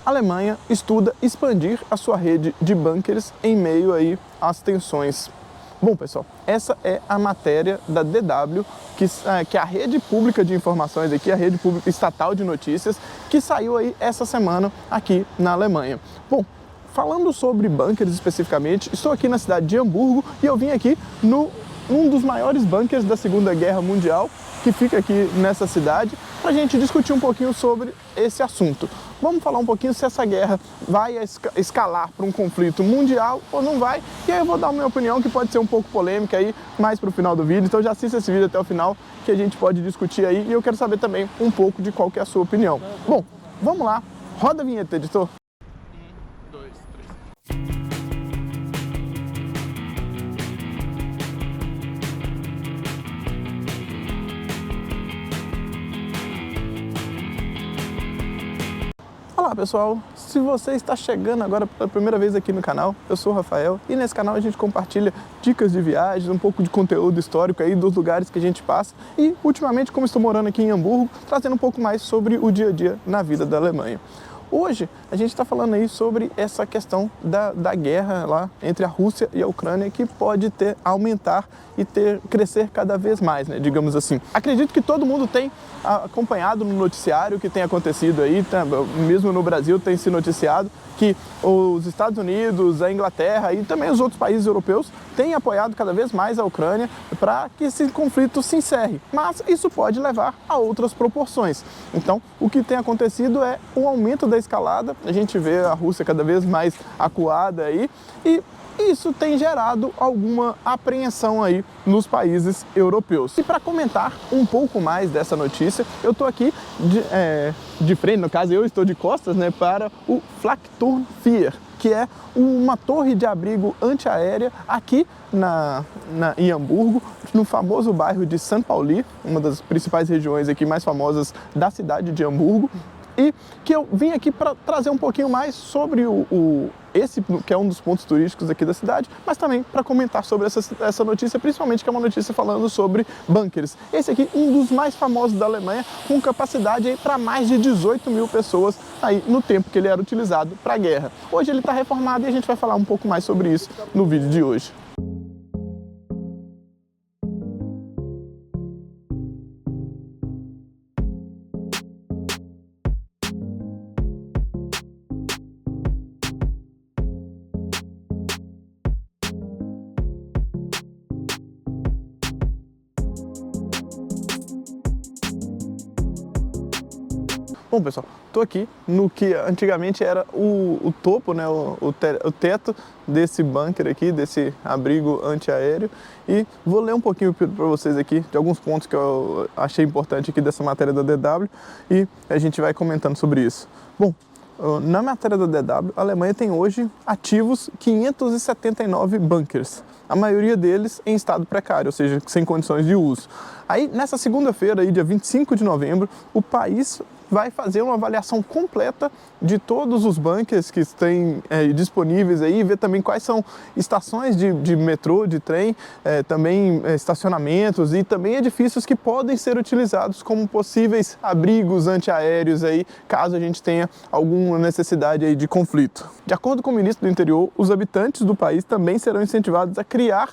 A Alemanha estuda expandir a sua rede de bunkers em meio aí às tensões. Bom, pessoal, essa é a matéria da DW, que é a rede pública de informações aqui, a rede pública estatal de notícias, que saiu aí essa semana aqui na Alemanha. Bom, falando sobre bunkers especificamente, estou aqui na cidade de Hamburgo e eu vim aqui num dos maiores bunkers da Segunda Guerra Mundial, que fica aqui nessa cidade, para a gente discutir um pouquinho sobre esse assunto. Vamos falar um pouquinho se essa guerra vai escalar para um conflito mundial ou não vai. E aí eu vou dar a minha opinião, que pode ser um pouco polêmica aí, mais para o final do vídeo. Então já assista esse vídeo até o final, que a gente pode discutir aí. E eu quero saber também um pouco de qual que é a sua opinião. Bom, vamos lá. Roda a vinheta, editor. 1, 2, 3. Olá pessoal, se você está chegando agora pela primeira vez aqui no canal, eu sou o Rafael e nesse canal a gente compartilha dicas de viagens, um pouco de conteúdo histórico aí dos lugares que a gente passa e ultimamente, como estou morando aqui em Hamburgo, trazendo um pouco mais sobre o dia a dia na vida da Alemanha. Hoje a gente está falando aí sobre essa questão da guerra lá entre a Rússia e a Ucrânia, que pode aumentar e crescer cada vez mais, né, digamos assim. Acredito que todo mundo tem acompanhado no noticiário o que tem acontecido aí, mesmo no Brasil tem se noticiado que os Estados Unidos, a Inglaterra e também os outros países europeus têm apoiado cada vez mais a Ucrânia para que esse conflito se encerre. Mas isso pode levar a outras proporções. Então, o que tem acontecido é o aumento da escalada, a gente vê a Rússia cada vez mais acuada aí e isso tem gerado alguma apreensão aí nos países europeus. E para comentar um pouco mais dessa notícia, eu estou aqui de frente, no caso eu estou de costas, né, para o Flakturm 4, que é uma torre de abrigo antiaérea aqui em Hamburgo, no famoso bairro de St. Pauli, uma das principais regiões aqui mais famosas da cidade de Hamburgo. E que eu vim aqui para trazer um pouquinho mais sobre esse que é um dos pontos turísticos aqui da cidade, mas também para comentar sobre essa notícia, principalmente que é uma notícia falando sobre bunkers. Esse aqui, um dos mais famosos da Alemanha, com capacidade para mais de 18 mil pessoas aí no tempo que ele era utilizado para a guerra. Hoje ele está reformado e a gente vai falar um pouco mais sobre isso no vídeo de hoje. Bom pessoal, estou aqui no que antigamente era o topo, né, o teto desse bunker aqui, desse abrigo antiaéreo, e vou ler um pouquinho para vocês aqui de alguns pontos que eu achei importante aqui dessa matéria da DW e a gente vai comentando sobre isso. Bom, na matéria da DW, a Alemanha tem hoje ativos 579 bunkers, a maioria deles em estado precário, ou seja, sem condições de uso. Aí, nessa segunda-feira, dia 25 de novembro, o país vai fazer uma avaliação completa de todos os bunkers que estão disponíveis aí, ver também quais são estações de metrô, de trem, também estacionamentos e também edifícios que podem ser utilizados como possíveis abrigos antiaéreos aí, caso a gente tenha alguma necessidade aí de conflito. De acordo com o ministro do Interior, os habitantes do país também serão incentivados a criar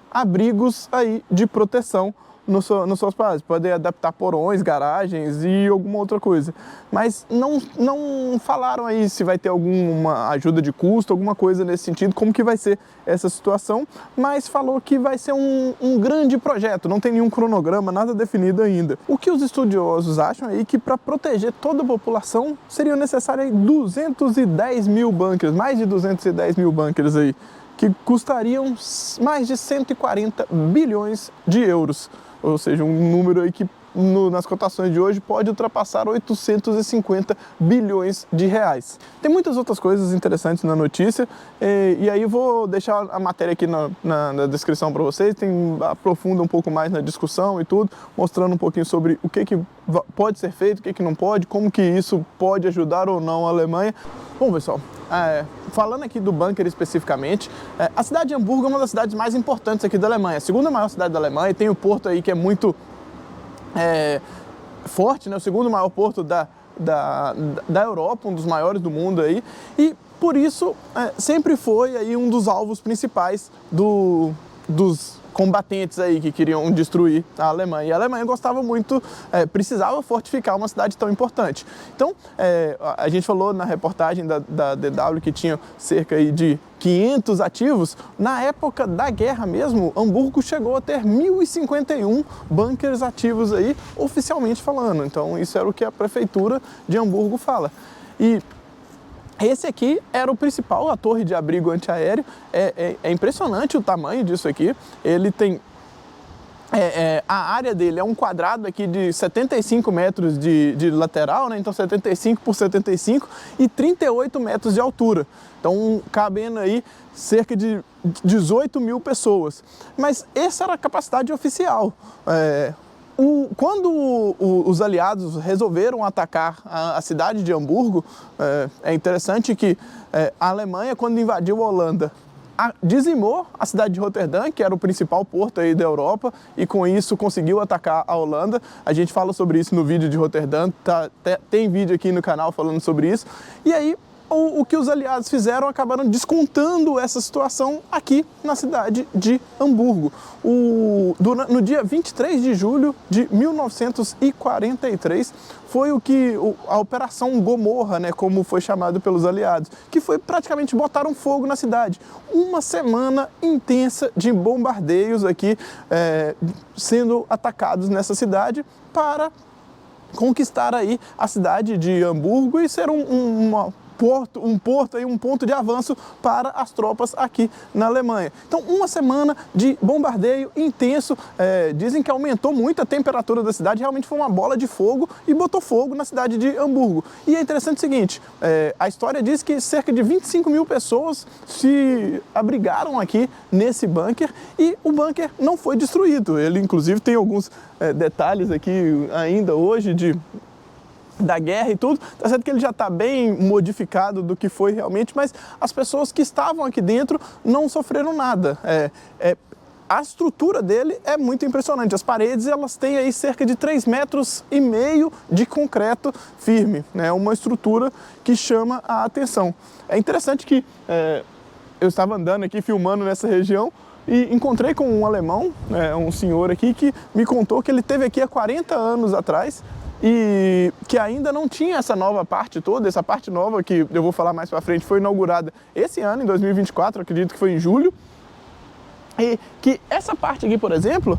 abrigos aí de proteção nos seus países. Podem adaptar porões, garagens e alguma outra coisa. Mas não falaram aí se vai ter alguma ajuda de custo, alguma coisa nesse sentido, como que vai ser essa situação, mas falou que vai ser um grande projeto, não tem nenhum cronograma, nada definido ainda. O que os estudiosos acham aí que para proteger toda a população seriam necessários 210 mil bunkers, mais de 210 mil bunkers aí, que custariam mais de 140 bilhões de euros. Ou seja, um número aí que nas cotações de hoje pode ultrapassar 850 bilhões de reais. Tem muitas outras coisas interessantes na notícia e aí eu vou deixar a matéria aqui na descrição para vocês, aprofunda um pouco mais na discussão e tudo, mostrando um pouquinho sobre o que pode ser feito, o que não pode, como que isso pode ajudar ou não a Alemanha. Bom pessoal, falando aqui do bunker especificamente, a cidade de Hamburgo é uma das cidades mais importantes aqui da Alemanha, a segunda maior cidade da Alemanha, e tem o porto aí que é muito forte, né? O segundo maior porto da Europa, um dos maiores do mundo aí, e por isso sempre foi aí um dos alvos principais dos combatentes aí que queriam destruir a Alemanha. E a Alemanha gostava muito, precisava fortificar uma cidade tão importante. Então, a gente falou na reportagem da DW que tinha cerca aí de 500 ativos. Na época da guerra mesmo, Hamburgo chegou a ter 1.051 bunkers ativos aí, oficialmente falando. Então, isso era o que a prefeitura de Hamburgo fala. E esse aqui era o principal, a torre de abrigo antiaéreo. É impressionante o tamanho disso aqui. Ele tem... a área dele é um quadrado aqui de 75 metros de lateral, né? Então 75 por 75 e 38 metros de altura. Então cabendo aí cerca de 18 mil pessoas. Mas essa era a capacidade oficial. Quando os aliados resolveram atacar a cidade de Hamburgo, é interessante que a Alemanha, quando invadiu a Holanda, dizimou a cidade de Roterdã, que era o principal porto aí da Europa, e com isso conseguiu atacar a Holanda. A gente fala sobre isso no vídeo de Roterdã, tem vídeo aqui no canal falando sobre isso. E aí, o que os aliados fizeram, acabaram descontando essa situação aqui na cidade de Hamburgo. No dia 23 de julho de 1943, foi a Operação Gomorra, né, como foi chamado pelos aliados, que foi praticamente botaram fogo na cidade. Uma semana intensa de bombardeios aqui, sendo atacados nessa cidade para conquistar aí a cidade de Hamburgo e ser um ponto de avanço para as tropas aqui na Alemanha. Então, uma semana de bombardeio intenso, dizem que aumentou muito a temperatura da cidade, realmente foi uma bola de fogo e botou fogo na cidade de Hamburgo. E é interessante o seguinte, a história diz que cerca de 25 mil pessoas se abrigaram aqui nesse bunker e o bunker não foi destruído. Ele, inclusive, tem alguns detalhes aqui ainda hoje da guerra e tudo, tá certo que ele já está bem modificado do que foi realmente, mas as pessoas que estavam aqui dentro não sofreram nada. A estrutura dele é muito impressionante, as paredes elas têm aí cerca de 3,5 metros de concreto firme, né? Uma estrutura que chama a atenção. É interessante que eu estava andando aqui, filmando nessa região, e encontrei com um alemão, um senhor aqui, que me contou que ele esteve aqui há 40 anos atrás, e que ainda não tinha essa nova parte toda, essa parte nova que eu vou falar mais para frente, foi inaugurada esse ano, em 2024, acredito que foi em julho, e que essa parte aqui, por exemplo,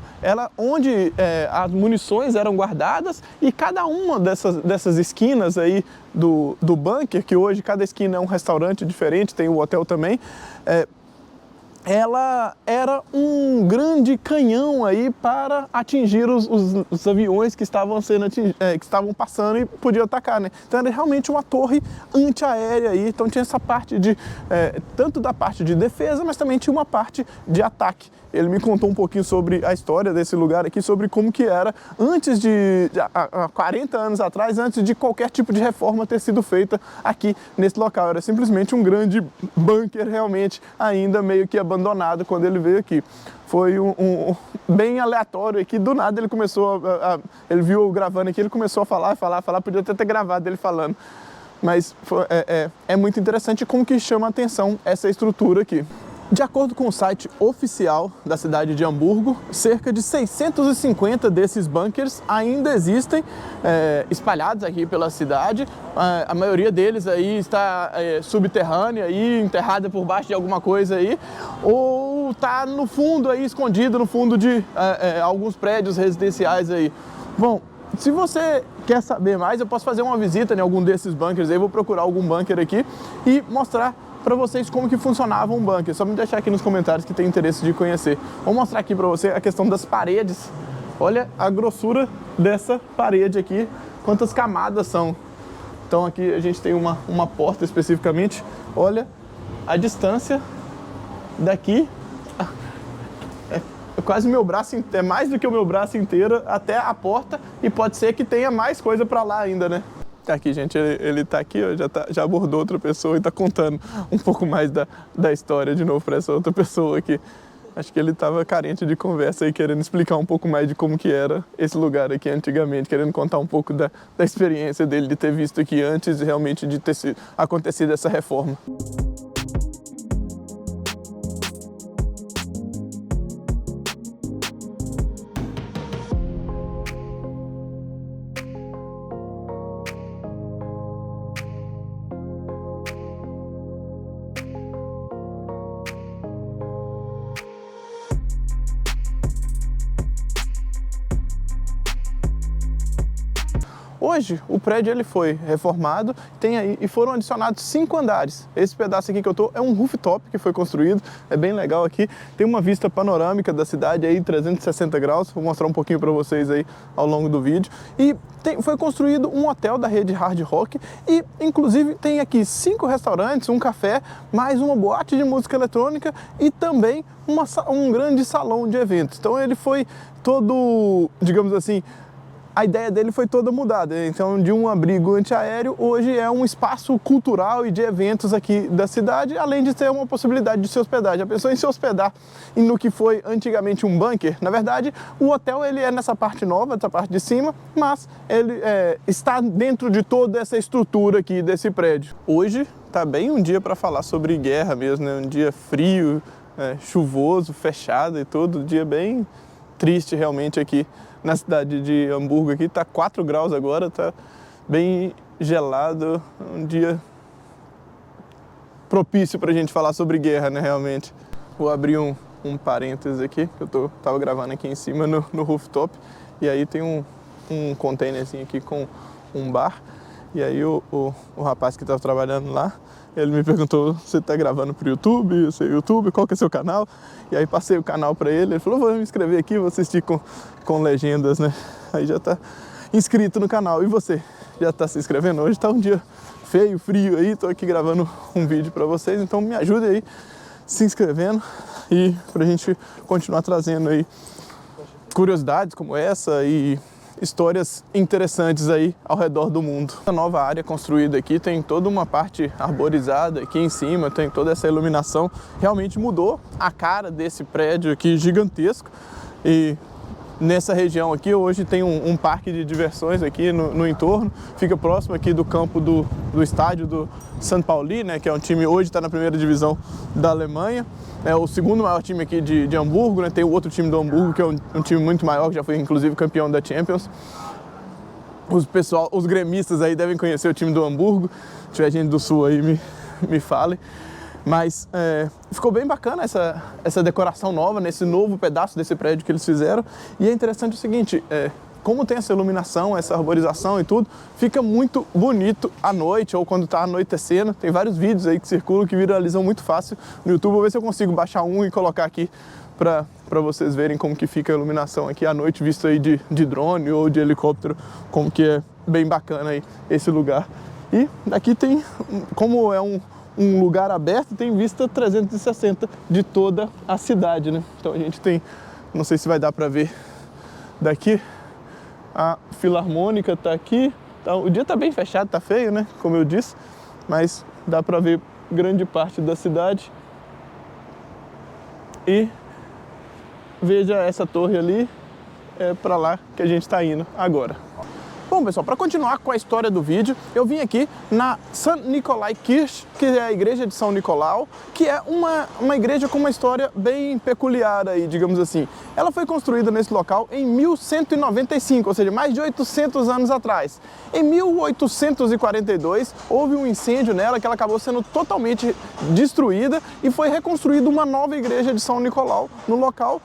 onde as munições eram guardadas e cada uma dessas esquinas aí do bunker, que hoje cada esquina é um restaurante diferente, tem o hotel também, ela era um grande canhão aí para atingir os aviões que estavam passando e podiam atacar, né? Então era realmente uma torre antiaérea aí, então tinha essa parte tanto da parte de defesa, mas também tinha uma parte de ataque. Ele me contou um pouquinho sobre a história desse lugar aqui, sobre como que era antes há 40 anos atrás, antes de qualquer tipo de reforma ter sido feita aqui nesse local. Era simplesmente um grande bunker realmente, ainda meio que abandonado quando ele veio aqui. Foi bem aleatório aqui, do nada ele começou ele viu eu gravando aqui, ele começou a falar, podia até ter gravado ele falando. Mas é muito interessante como que chama a atenção essa estrutura aqui. De acordo com o site oficial da cidade de Hamburgo, cerca de 650 desses bunkers ainda existem espalhados aqui pela cidade. A maioria deles aí está subterrânea, aí, enterrada por baixo de alguma coisa aí, ou está no fundo aí, escondido no fundo de alguns prédios residenciais aí. Bom, se você quer saber mais, eu posso fazer uma visita em algum desses bunkers aí, vou procurar algum bunker aqui e mostrar para vocês como que funcionava um bunker. Só me deixar aqui nos comentários que tem interesse de conhecer. Vou mostrar aqui para você a questão das paredes. Olha a grossura dessa parede aqui, quantas camadas são. Então aqui a gente tem uma porta especificamente. Olha a distância daqui, quase meu braço, é mais do que o meu braço inteiro até a porta, e pode ser que tenha mais coisa para lá ainda, né? Aqui, gente, ele tá aqui, ó, já abordou outra pessoa e tá contando um pouco mais da história de novo para essa outra pessoa aqui. Acho que ele estava carente de conversa e querendo explicar um pouco mais de como que era esse lugar aqui antigamente, querendo contar um pouco da experiência dele de ter visto aqui antes e realmente de ter acontecido essa reforma. Hoje o prédio ele foi reformado, tem aí e foram adicionados 5 andares. Esse pedaço aqui que eu tô é um rooftop que foi construído, é bem legal aqui. Tem uma vista panorâmica da cidade aí 360 graus, vou mostrar um pouquinho para vocês aí ao longo do vídeo. E foi construído um hotel da rede Hard Rock e inclusive tem aqui 5 restaurantes, um café, mais uma boate de música eletrônica e também um grande salão de eventos. Então ele foi todo, digamos assim, a ideia dele foi toda mudada. Então, de um abrigo antiaéreo, hoje é um espaço cultural e de eventos aqui da cidade, além de ter uma possibilidade de se hospedar. Já pensou em se hospedar no que foi antigamente um bunker? Na verdade, o hotel ele é nessa parte nova, essa parte de cima, mas ele está dentro de toda essa estrutura aqui desse prédio. Hoje tá bem um dia para falar sobre guerra mesmo, né? Um dia frio, chuvoso, fechado e tudo, um dia bem triste realmente aqui na cidade de Hamburgo. Aqui tá 4 graus agora, tá bem gelado, um dia propício pra gente falar sobre guerra, né, realmente. Vou abrir um parênteses aqui, que eu tava gravando aqui em cima no rooftop, e aí tem um containerzinho aqui com um bar, e aí o rapaz que tava trabalhando lá, ele me perguntou, você tá gravando pro YouTube? Eu sei, YouTube, qual que é seu canal? E aí passei o canal pra ele, ele falou, vou me inscrever aqui, vou assistir com legendas, né? Aí já tá inscrito no canal. E você? Já tá se inscrevendo? Hoje tá um dia feio, frio aí, tô aqui gravando um vídeo pra vocês, então me ajude aí se inscrevendo e pra gente continuar trazendo aí curiosidades como essa e histórias interessantes aí ao redor do mundo. A nova área construída aqui tem toda uma parte arborizada aqui em cima, tem toda essa iluminação, realmente mudou a cara desse prédio aqui gigantesco. E nessa região aqui hoje tem um parque de diversões aqui no entorno, fica próximo aqui do campo do estádio do St. Pauli, né, que é um time hoje está na primeira divisão da Alemanha. É o segundo maior time aqui de Hamburgo, né? Tem o outro time do Hamburgo, que é um time muito maior, que já foi inclusive campeão da Champions. Os gremistas aí devem conhecer o time do Hamburgo, se tiver gente do Sul aí me fale. Mas ficou bem bacana essa decoração nova, nesse novo pedaço desse prédio que eles fizeram. E é interessante o seguinte, como tem essa iluminação, essa arborização e tudo, fica muito bonito à noite ou quando está anoitecendo. Tem vários vídeos aí que circulam, que viralizam muito fácil no YouTube. Vou ver se eu consigo baixar um e colocar aqui para vocês verem como que fica a iluminação aqui à noite, visto aí de drone ou de helicóptero, como que é bem bacana aí esse lugar. E daqui tem, como é um lugar aberto, tem vista 360 de toda a cidade, né? Então a gente tem, não sei se vai dar para ver daqui, a Filarmônica tá aqui, o dia tá bem fechado, tá feio, né, como eu disse, mas dá para ver grande parte da cidade. E veja essa torre ali, é para lá que a gente está indo agora. Bom, pessoal, para continuar com a história do vídeo, eu vim aqui na St. Nikolai Kirche, que é a igreja de São Nicolau, que é uma igreja com uma história bem peculiar aí, digamos assim. Ela foi construída nesse local em 1195, ou seja, mais de 800 anos atrás. Em 1842, houve um incêndio nela que ela acabou sendo totalmente destruída e foi reconstruída uma nova igreja de São Nicolau no local,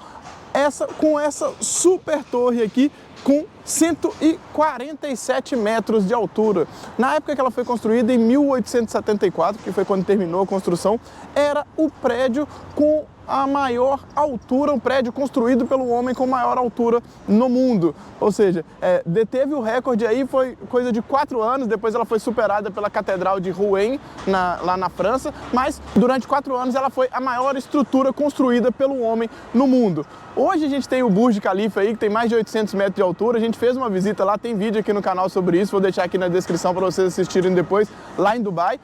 com essa super torre aqui, com 147 metros de altura. Na época que ela foi construída, em 1874, que foi quando terminou a construção, era o prédio com a maior altura, um prédio construído pelo homem com maior altura no mundo. Ou seja, deteve o recorde aí, foi coisa de 4 anos, depois ela foi superada pela Catedral de Rouen, lá na França, mas durante 4 anos ela foi a maior estrutura construída pelo homem no mundo. Hoje a gente tem o Burj Khalifa aí, que tem mais de 800 metros de altura, a gente fez uma visita lá, tem vídeo aqui no canal sobre isso, vou deixar aqui na descrição para vocês assistirem depois, lá em Dubai.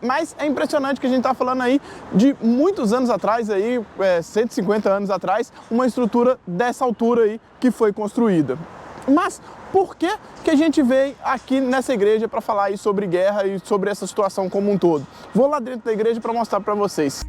Mas é impressionante que a gente está falando aí de muitos anos atrás, aí, 150 anos atrás, uma estrutura dessa altura aí que foi construída. Mas por que a gente veio aqui nessa igreja para falar aí sobre guerra e sobre essa situação como um todo? Vou lá dentro da igreja para mostrar para vocês.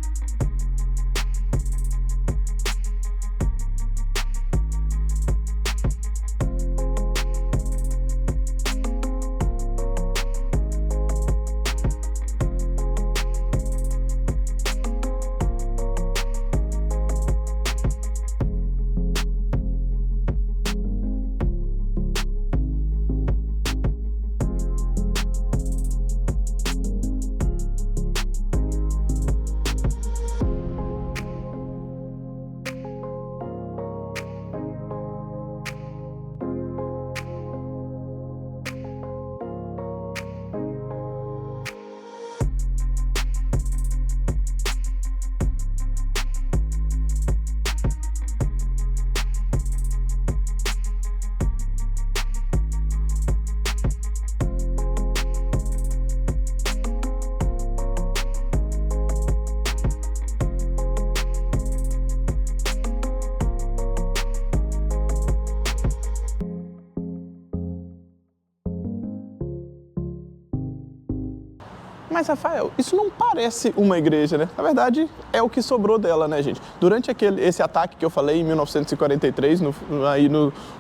Mas, Rafael, isso não parece uma igreja, né? Na verdade, é o que sobrou dela, né, gente? Durante esse ataque que eu falei em 1943,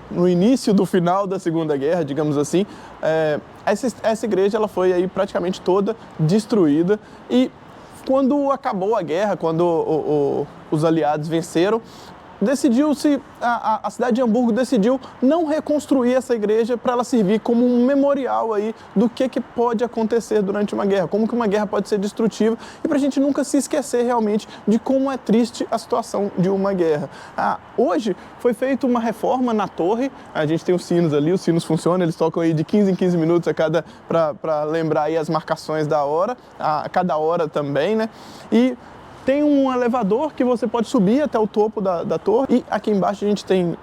no início do final da Segunda Guerra, digamos assim, essa igreja ela foi aí praticamente toda destruída. E quando acabou a guerra, quando os aliados venceram, a cidade de Hamburgo decidiu não reconstruir essa igreja para ela servir como um memorial aí do que pode acontecer durante uma guerra, como que uma guerra pode ser destrutiva e para a gente nunca se esquecer realmente de como é triste a situação de uma guerra. Hoje foi feita uma reforma na torre, a gente tem os sinos ali, os sinos funcionam, eles tocam aí de 15 em 15 minutos para lembrar aí as marcações da hora, a cada hora também, né? E tem um elevador que você pode subir até o topo da torre e aqui embaixo a gente tem,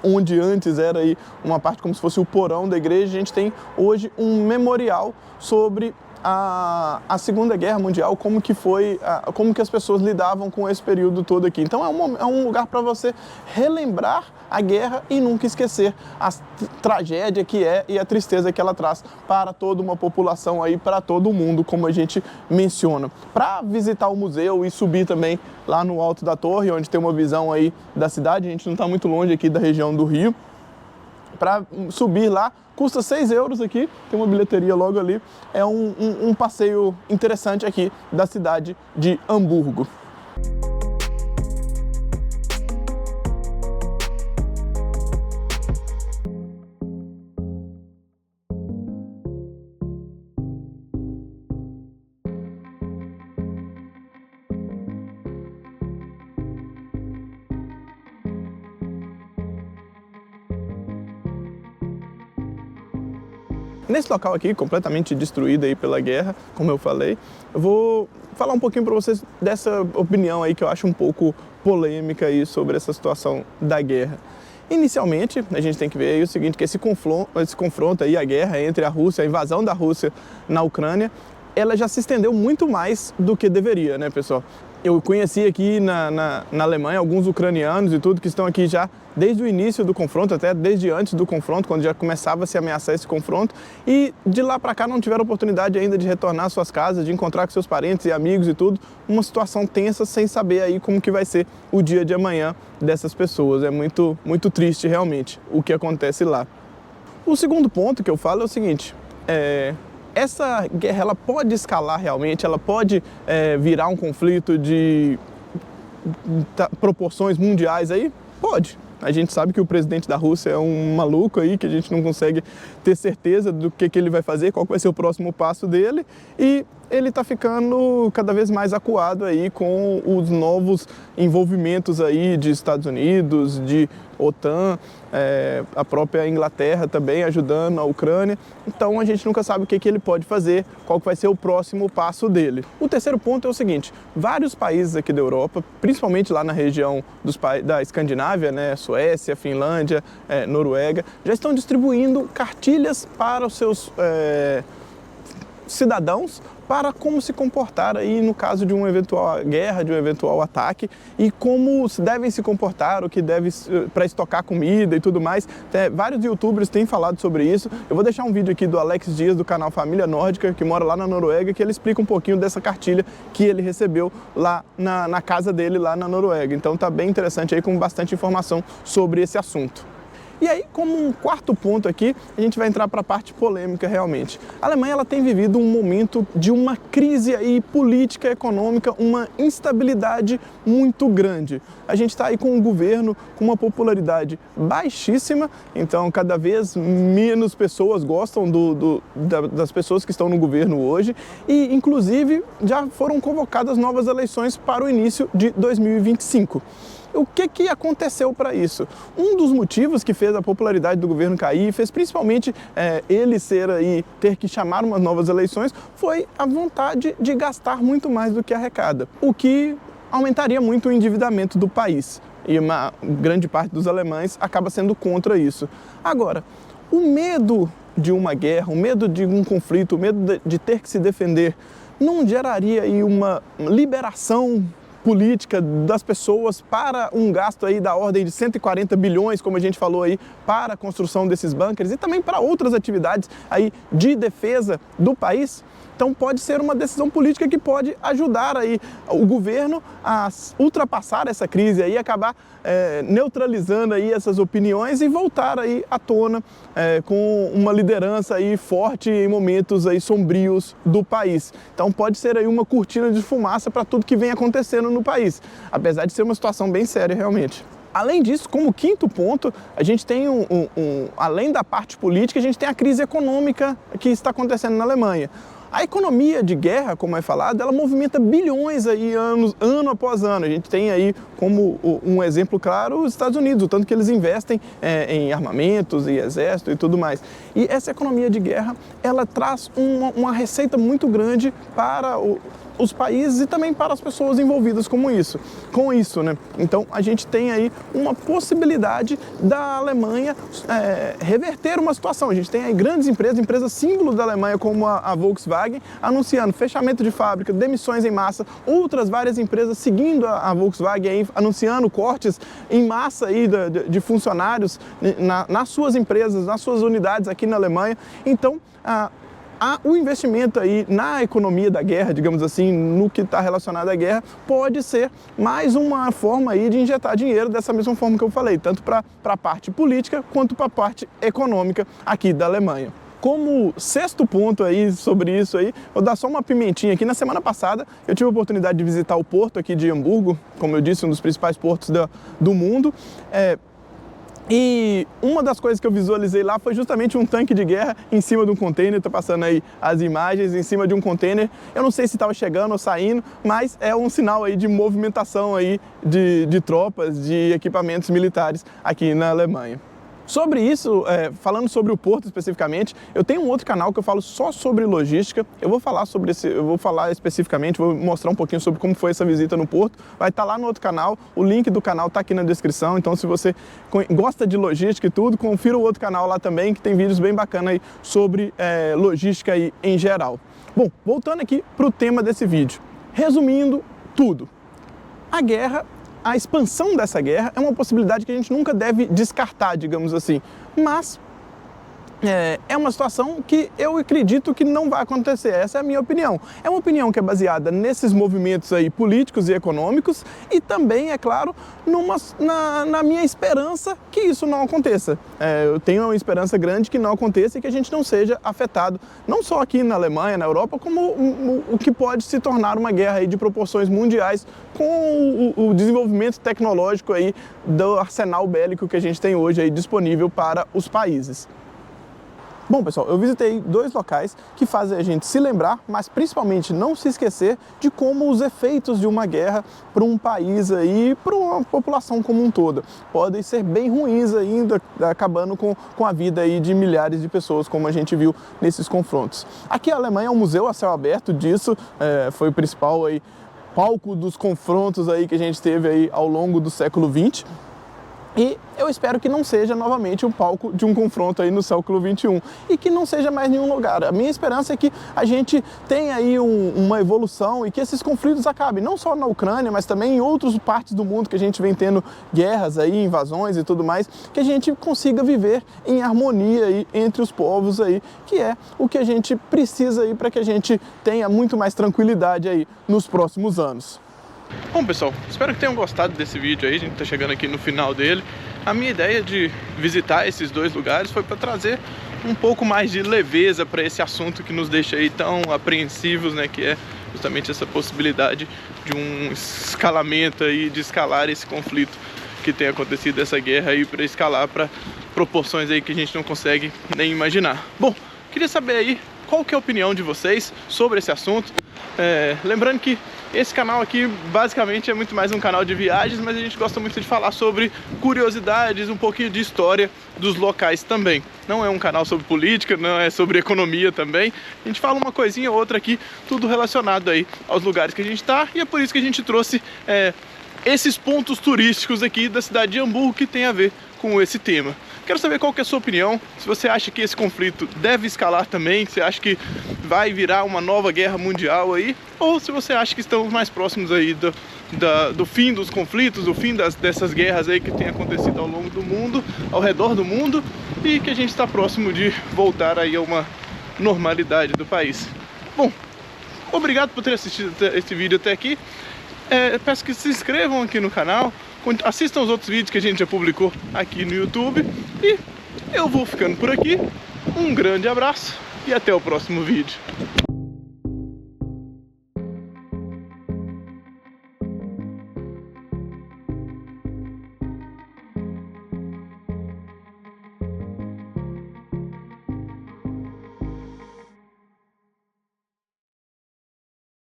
onde antes era aí uma parte como se fosse o porão da igreja, a gente tem hoje um memorial sobre a Segunda Guerra Mundial, como que foi, como que as pessoas lidavam com esse período todo aqui. Então é um lugar para você relembrar a guerra e nunca esquecer a tragédia que é e a tristeza que ela traz para toda uma população aí, para todo mundo, como a gente menciona. Para visitar o museu e subir também lá no alto da torre, onde tem uma visão aí da cidade, a gente não está muito longe aqui da região do Rio. Para subir lá, custa 6 euros aqui, tem uma bilheteria logo ali. É um passeio interessante aqui da cidade de Hamburgo. Nesse local aqui, completamente destruído aí pela guerra, como eu falei, eu vou falar um pouquinho para vocês dessa opinião aí que eu acho um pouco polêmica aí sobre essa situação da guerra. Inicialmente, a gente tem que ver aí o seguinte, que esse confronto aí, a guerra entre a Rússia, a invasão da Rússia na Ucrânia, ela já se estendeu muito mais do que deveria, né, pessoal? Eu conheci aqui na Alemanha alguns ucranianos e tudo que estão aqui já desde o início do confronto, até desde antes do confronto, quando já começava a se ameaçar esse confronto, e de lá para cá não tiveram oportunidade ainda de retornar às suas casas, de encontrar com seus parentes e amigos e tudo, uma situação tensa sem saber aí como que vai ser o dia de amanhã dessas pessoas. É muito, muito triste realmente o que acontece lá. O segundo ponto que eu falo é o seguinte, essa guerra ela pode escalar realmente, ela pode virar um conflito de proporções mundiais aí? Pode. A gente sabe que o presidente da Rússia é um maluco aí, que a gente não consegue ter certeza do que ele vai fazer, qual vai ser o próximo passo dele, e ele está ficando cada vez mais acuado aí com os novos envolvimentos aí de Estados Unidos, de OTAN, a própria Inglaterra também ajudando a Ucrânia. Então a gente nunca sabe o que ele pode fazer, qual vai ser o próximo passo dele. O terceiro ponto é o seguinte, vários países aqui da Europa, principalmente lá na região da Escandinávia, né, Suécia, Finlândia, Noruega, já estão distribuindo cartilhas para os seus cidadãos para como se comportar aí no caso de uma eventual guerra, de um eventual ataque, e como devem se comportar, o que deve para estocar comida e tudo mais. Vários youtubers têm falado sobre isso. Eu vou deixar um vídeo aqui do Alex Dias, do canal Família Nórdica, que mora lá na Noruega, que ele explica um pouquinho dessa cartilha que ele recebeu lá na casa dele, lá na Noruega. Então tá bem interessante aí, com bastante informação sobre esse assunto. E aí, como um quarto ponto aqui, a gente vai entrar para a parte polêmica realmente. A Alemanha ela tem vivido um momento de uma crise aí política, econômica, uma instabilidade muito grande. A gente está aí com um governo com uma popularidade baixíssima, então cada vez menos pessoas gostam das pessoas que estão no governo hoje, e inclusive já foram convocadas novas eleições para o início de 2025. O que aconteceu para isso? Um dos motivos que fez a popularidade do governo cair, fez principalmente ele ter que chamar umas novas eleições, foi a vontade de gastar muito mais do que arrecada, o que aumentaria muito o endividamento do país. E uma grande parte dos alemães acaba sendo contra isso. Agora, o medo de uma guerra, o medo de um conflito, o medo de ter que se defender, não geraria aí uma liberação política das pessoas para um gasto aí da ordem de 140 bilhões, como a gente falou aí, para a construção desses bunkers e também para outras atividades aí de defesa do país? Então pode ser uma decisão política que pode ajudar aí o governo a ultrapassar essa crise aí, acabar neutralizando aí essas opiniões e voltar aí à tona com uma liderança aí forte em momentos aí sombrios do país. Então pode ser aí uma cortina de fumaça para tudo que vem acontecendo no país, apesar de ser uma situação bem séria realmente. Além disso, como quinto ponto, a gente tem além da parte política, a gente tem a crise econômica que está acontecendo na Alemanha. A economia de guerra, como é falado, ela movimenta bilhões aí ano após ano. A gente tem aí como um exemplo claro os Estados Unidos, o tanto que eles investem em armamentos e exército e tudo mais. E essa economia de guerra, ela traz uma receita muito grande para os países e também para as pessoas envolvidas com isso, né? Então a gente tem aí uma possibilidade da Alemanha reverter uma situação. A gente tem aí grandes empresas símbolo da Alemanha como a Volkswagen, anunciando fechamento de fábrica, demissões em massa, outras várias empresas seguindo a Volkswagen aí, anunciando cortes em massa aí de funcionários nas suas empresas, nas suas unidades aqui na Alemanha. Então o investimento aí na economia da guerra, digamos assim, no que está relacionado à guerra, pode ser mais uma forma aí de injetar dinheiro dessa mesma forma que eu falei, tanto para a parte política quanto para a parte econômica aqui da Alemanha. Como sexto ponto aí sobre isso aí, vou dar só uma pimentinha aqui. Na semana passada eu tive a oportunidade de visitar o porto aqui de Hamburgo, como eu disse, um dos principais portos do mundo. E uma das coisas que eu visualizei lá foi justamente um tanque de guerra em cima de um container. Tá passando aí as imagens em cima de um container. Eu não sei se estava chegando ou saindo, mas é um sinal aí de movimentação aí de tropas, de equipamentos militares aqui na Alemanha. Sobre isso, falando sobre o porto especificamente, eu tenho um outro canal que eu falo só sobre logística. Eu vou falar especificamente, vou mostrar um pouquinho sobre como foi essa visita no porto. Vai estar lá no outro canal, o link do canal está aqui na descrição. Então, se você gosta de logística e tudo, confira o outro canal lá também, que tem vídeos bem bacanas aí sobre logística aí em geral. Bom, voltando aqui para o tema desse vídeo. Resumindo tudo, a expansão dessa guerra é uma possibilidade que a gente nunca deve descartar, digamos assim, mas é uma situação que eu acredito que não vai acontecer. Essa é a minha opinião. É uma opinião que é baseada nesses movimentos aí políticos e econômicos e também, é claro, na minha esperança que isso não aconteça. Eu tenho uma esperança grande que não aconteça e que a gente não seja afetado, não só aqui na Alemanha, na Europa, como o que pode se tornar uma guerra aí de proporções mundiais com o desenvolvimento tecnológico aí do arsenal bélico que a gente tem hoje aí disponível para os países. Bom, pessoal, eu visitei 2 locais que fazem a gente se lembrar, mas principalmente não se esquecer de como os efeitos de uma guerra para um país aí, para uma população como um todo, podem ser bem ruins ainda, acabando com a vida aí de milhares de pessoas, como a gente viu nesses confrontos. Aqui a Alemanha é um museu a céu aberto disso, foi o principal aí, palco dos confrontos aí que a gente teve aí ao longo do século XX. E eu espero que não seja novamente o palco de um confronto aí no século XXI e que não seja mais nenhum lugar. A minha esperança é que a gente tenha aí uma evolução e que esses conflitos acabem, não só na Ucrânia, mas também em outras partes do mundo que a gente vem tendo guerras aí, invasões e tudo mais, que a gente consiga viver em harmonia aí entre os povos aí, que é o que a gente precisa aí para que a gente tenha muito mais tranquilidade aí nos próximos anos. Bom, pessoal, espero que tenham gostado desse vídeo aí, a gente tá chegando aqui no final dele. A minha ideia de visitar esses dois lugares foi para trazer um pouco mais de leveza para esse assunto que nos deixa aí tão apreensivos, né, que é justamente essa possibilidade de um escalamento aí, de escalar esse conflito que tem acontecido, essa guerra aí, para escalar para proporções aí que a gente não consegue nem imaginar. Bom, queria saber aí qual que é a opinião de vocês sobre esse assunto. Lembrando que esse canal aqui basicamente é muito mais um canal de viagens, mas a gente gosta muito de falar sobre curiosidades, um pouquinho de história dos locais também. Não é um canal sobre política, não é sobre economia também. A gente fala uma coisinha ou outra aqui, tudo relacionado aí aos lugares que a gente está, e é por isso que a gente trouxe esses pontos turísticos aqui da cidade de Hamburgo que tem a ver com esse tema. Quero saber qual que é a sua opinião, se você acha que esse conflito deve escalar também, se você acha que vai virar uma nova guerra mundial aí, ou se você acha que estamos mais próximos aí do fim dos conflitos, do fim dessas guerras aí que tem acontecido ao longo do mundo, ao redor do mundo, e que a gente está próximo de voltar aí a uma normalidade do país. Bom, obrigado por ter assistido esse vídeo até aqui. Peço que se inscrevam aqui no canal, assistam os outros vídeos que a gente já publicou aqui no YouTube, e eu vou ficando por aqui. Um grande abraço e até o próximo vídeo.